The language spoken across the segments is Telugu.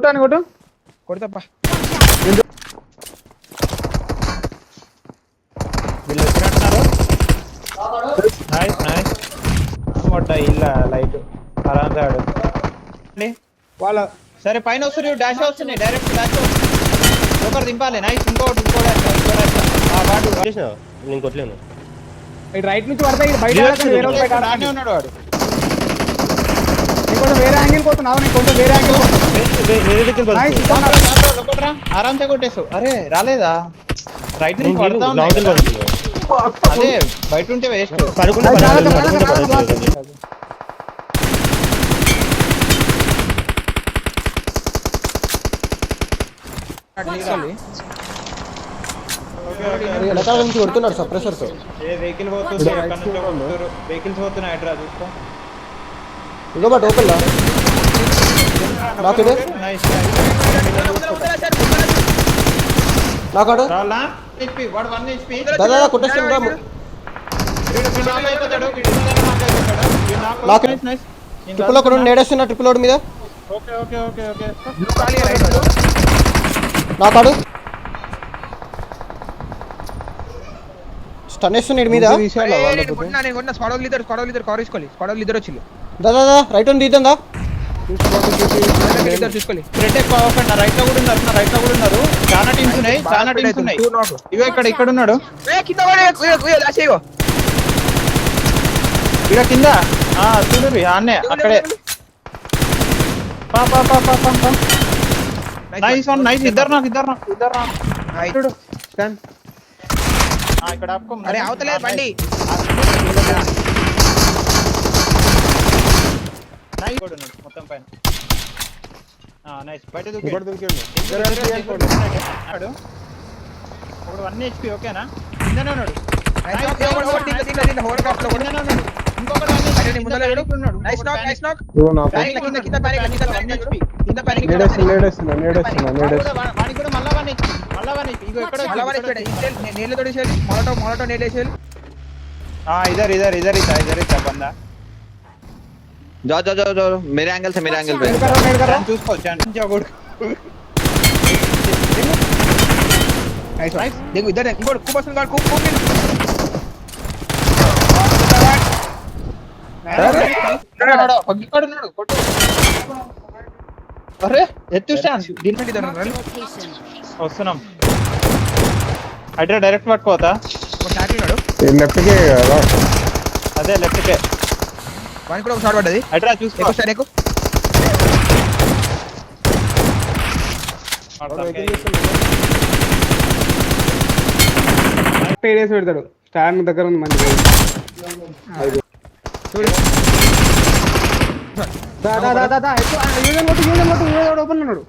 కొట్టు కొడతాప్ప వీళ్ళు వచ్చినట్టున్నారు. నైస్ నైస్ మొట్ట ఇల్ల లైట్ ఆరాంసాడు వాళ్ళ. సరే పైన వస్తున్నాయి డాష్ వస్తున్నాయి డైరెక్ట్ డాష్ వస్తుంది. ఒకరు దింపాలి. నైస్ ఇంకోటి వాడు నేను కొట్టలేను. రైట్ నుంచి పడతాయి బయట రానే ఉన్నాడు వాడు. వేరే యాంగిల్ పోతున్నావు నేను కొంచెం వేరే యాంగిల్ ఆరాంసే కొట్టేస్తావు. అరే రాలేదా రైట్ నుంచి పడతా అదే బయట ఉంటే వేస్ట్. కొడుతున్నాడు సప్రెసర్ తో. వెహికల్ పోతుంది వెహికల్స్ పోతున్నాయి. అడ్రా చూసుకో. ఇగో బట్ ఓపెన్ లా నాకుడే నాకాడు రాలా హెచ్పి వాడు 1 హెచ్పి దాదా కొట్టేస్తాడు రా. ట్రిపుల్ ఒకడు నేడేస్తున్నా ట్రిపుల్ ఒకడు మీద. ఓకే ఓకే ఓకే ఓకే నాకాడు స్టన్ వేస్తున్నాడు మీద. దాదా రైట్ వన్ తీద్దా తీసుకోవాలి. రైట్ లో కూడా ఉన్నారు. రైట్ లో కూడా ఉన్నారు. చాలా టీమ్స్ ఉన్నాయి. చాలా టీమ్స్ ఉన్నాయి. ఇగో ఇక్కడ ఉన్నాడు. ఇక్కడ కింద చూడు ఆన్నే అక్కడే. Nice one nice. ఇద్దరు నాకు ఇక్కడ అరే అవతలేదు బండి. మొత్తం పైన నైస్. బయట ఒకడు 1 HP ఓకేనా. కిందనే ఉన్నాడు. इधर बंदा जाओ मेरे एंगल से पे చూసుకో देखो इधर अरे వస్తున్నాం. అడ్రా డైరెక్ట్ పట్టుకోతా. అదే లెఫ్ట్ కే వానికి కూడా ఒక షాట్ పడ్డది. అడ్రా చూసుకో. పెడతాడు. స్టాండ్ దగ్గర ఉంది మంచి. ఓపెన్ ఉన్నాడు.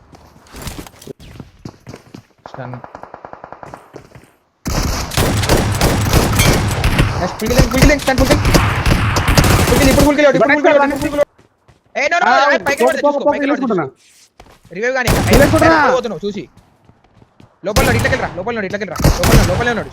చూసి లోపల ఇట్లకెళ్ళరా లోపలే ఉన్నాడు.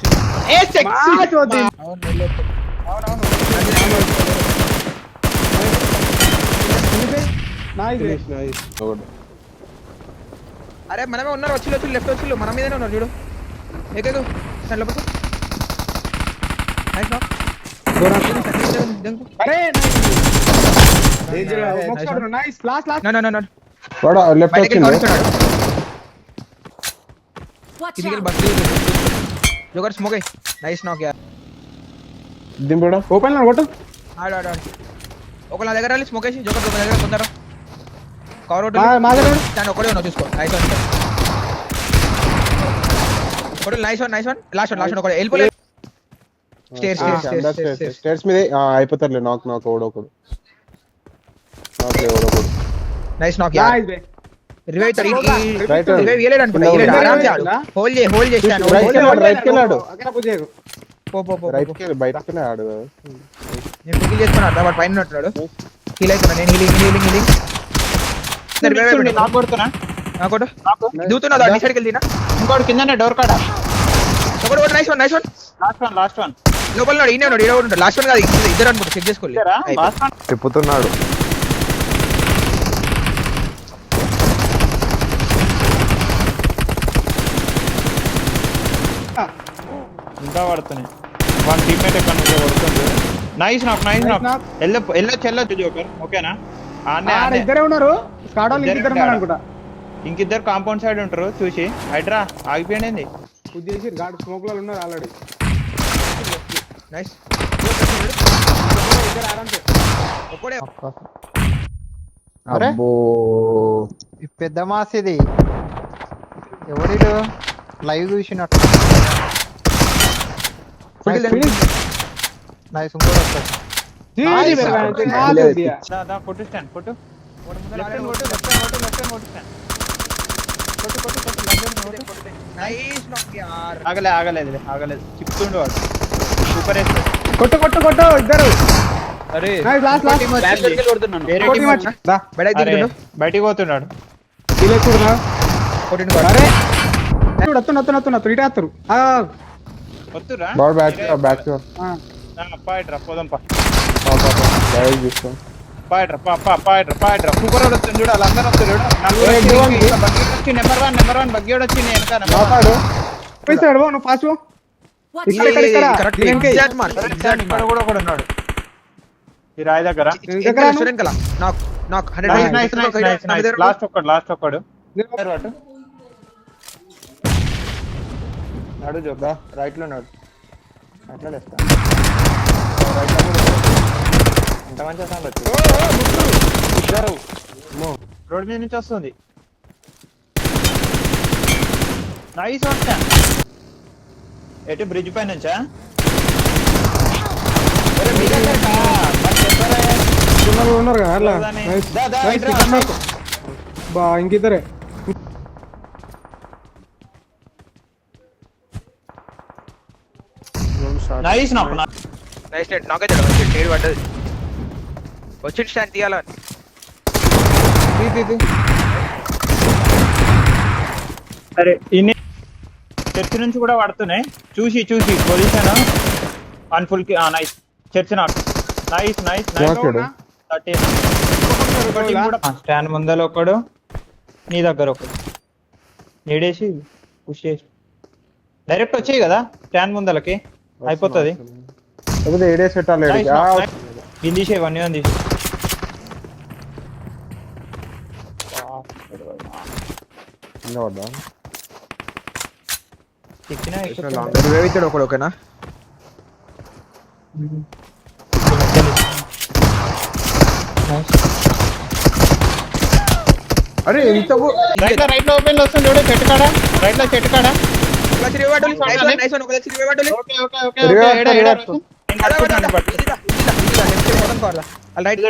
అరే మనమే ఉన్నారు. వచ్చి లెఫ్ట్ వచ్చి మన మీదనే ఉన్నారు చూడు. ఏకేదు లోపల ఒక నా దగ్గర స్మోక్ వేసి జోకర్ దగ్గర కొందరు కవర్ ఒకడే ఉన్నావు చూసుకో. నైస్ వన్ లాస్ట్ వన్ ఒకటి వెళ్ళిపోలేదు. స్టేర్స్ మీద అయిపోతారులే. నాకు ఓడొకడు నైస్ నాక్ రివైవ్ ఇయలేడు అనుకుంటా. హోల్డ్ చేశాను. రైట్ కెళ్ళాడు. బయటనే ఆడు. నేను కిల్ చేసుకున్నా. వాడు పైన ఉంటున్నాడు. హీల్ అవుతున్నా నేను. హీలింగ్ దూతున్నా. డిసైడ్కి వెళ్తున్నా. ఇంకోటి కిందనే డోర్ కాడ. ఒకటి నైస్ వన్ లాస్ట్ వన్ లోపల ఈయన ఉన్నాడు. లాస్ట్ వన్ కాదు ఇద్దరు అనుకుంటా. చెక్ చేసుకోవాలి. తిప్పుతున్నాడు. కూడా పడుతున్నాయి. వన్ టీమ్మేట్ ఎక్కడ నుంచో కొడుతుంది. నైస్ నాక్ వెళ్ళొచ్చు జోకర్. ఓకేనా? ఇద్దరే ఉన్నారు, స్కాడ్ ఇద్దరు ఉన్నారు అనుకుంటా. ఇంకిద్దరు కాంపౌండ్ సైడ్ ఉంటారు చూసి. హైడ్రా ఆగిపోయింది. ఉద్దేశి గాడ్ స్మోక్ లో ఉన్నారు ఆల్రెడీ. నైస్ అరే పెద్ద మాస్ ఇది. ఎవరిడు లైవ్ చూసినట్టు. నైస్ ఇంకోటి వస్తాడు. ఫోటో స్టాండ్ ఫోటో ఆగలేదు చిప్తుండు వాడు. సూపర్ వేస్తాడు. కొట్టు ఇద్దరు. అరే బయటికి పోతున్నాడు. వస్తురా పాయట్రా పోదాంపా. పాయట్రా సూపర్ వస్తుంది చూడు. వాళ్ళందరూ వస్తారు చూడు. నెంబర్ వన్ బగ్గేడు వచ్చింది వెనక. కూడా ఉన్నాడు ఈ రాయి దగ్గర. లాస్ట్ ఒక్కడు నడు జోగా. రైట్ లో నడు. అట్లా వేస్తా. ఎంత మంచిగా సౌండ్ వచ్చింది. రోడ్ మీద నుంచి వస్తుంది. నైస్ వస్తా. ఎటు బ్రిడ్జ్ పై నుంచా? ఉన్నారు కదా ఇంకిద్దరే. నైస్ నాకైతే పడ్డది. వచ్చి స్టాండ్ తీయాలని. సరే ఇన్ని చర్చ్ నుంచి కూడా పడుతున్నాయి. చూసి పొజిషన్ వన్ ఫుల్ కి. Nice church not. Nice stand ముందర ఒకడు, నీ దగ్గర ఒకడు. నీడేసి పుష్ చేసి డైరెక్ట్ వచ్చాయి కదా స్టాండ్ ముందలకి. అయిపోతుంది. ఏడేసి పెట్టాలి. తీసే ఇవన్నీ ఉంది. ఒకడు ఓకేనా? అరే ఇంత రైట్ లో ఓపెన్ లో వస్తుంది చూడు. చెట్టు కాడ రైట్ లో చెట్టు కాడ.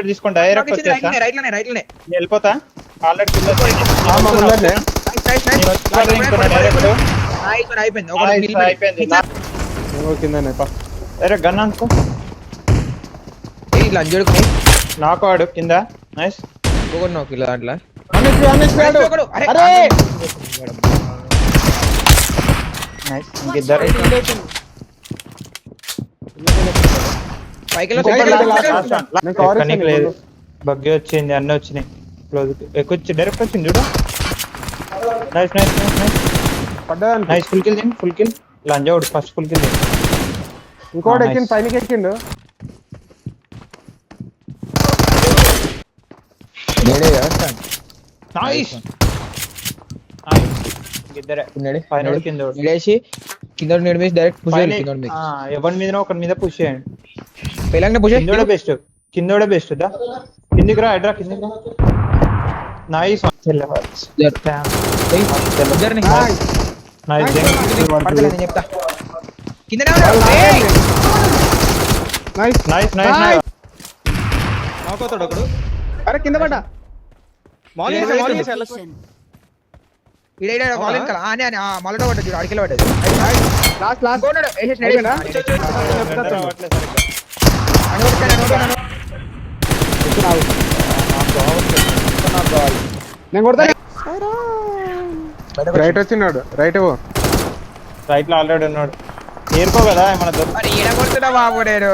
తీసుకుంటా వెళ్ళిపోతా. ఆల్రెడీ గన్ అనుకో. నాకు ఆడు కింద. నైస్ దాంట్లో ఇంకిద్దరు. లేదు బగ్గి వచ్చింది. అన్నీ వచ్చినాయి. ఎక్కువ డైరెక్ట్ వచ్చింది చూడు. నైస్ ఫుల్ కిల్ లంజావుడు. First full kill. ఇంకోటి ఎక్కింది, పైనకి ఎక్కిండు. ఎవరి మీద ఒకరి మీద పుష్ చేయండి. బెస్ట్ కిందోడే బెస్ట్. కిందికి రా. ఎడ్రా కిందికి రా. నైస్ అరే కింద పడ్డా. మొలట పడ్డది చూడు. అడికెళ్ళి పడ్డది. రైట్ వచ్చినాడు. రైట్ లో ఆల్రెడీ ఉన్నాడు. ఏరుకో కదా మన కొడుతున్నా బాబు. నేను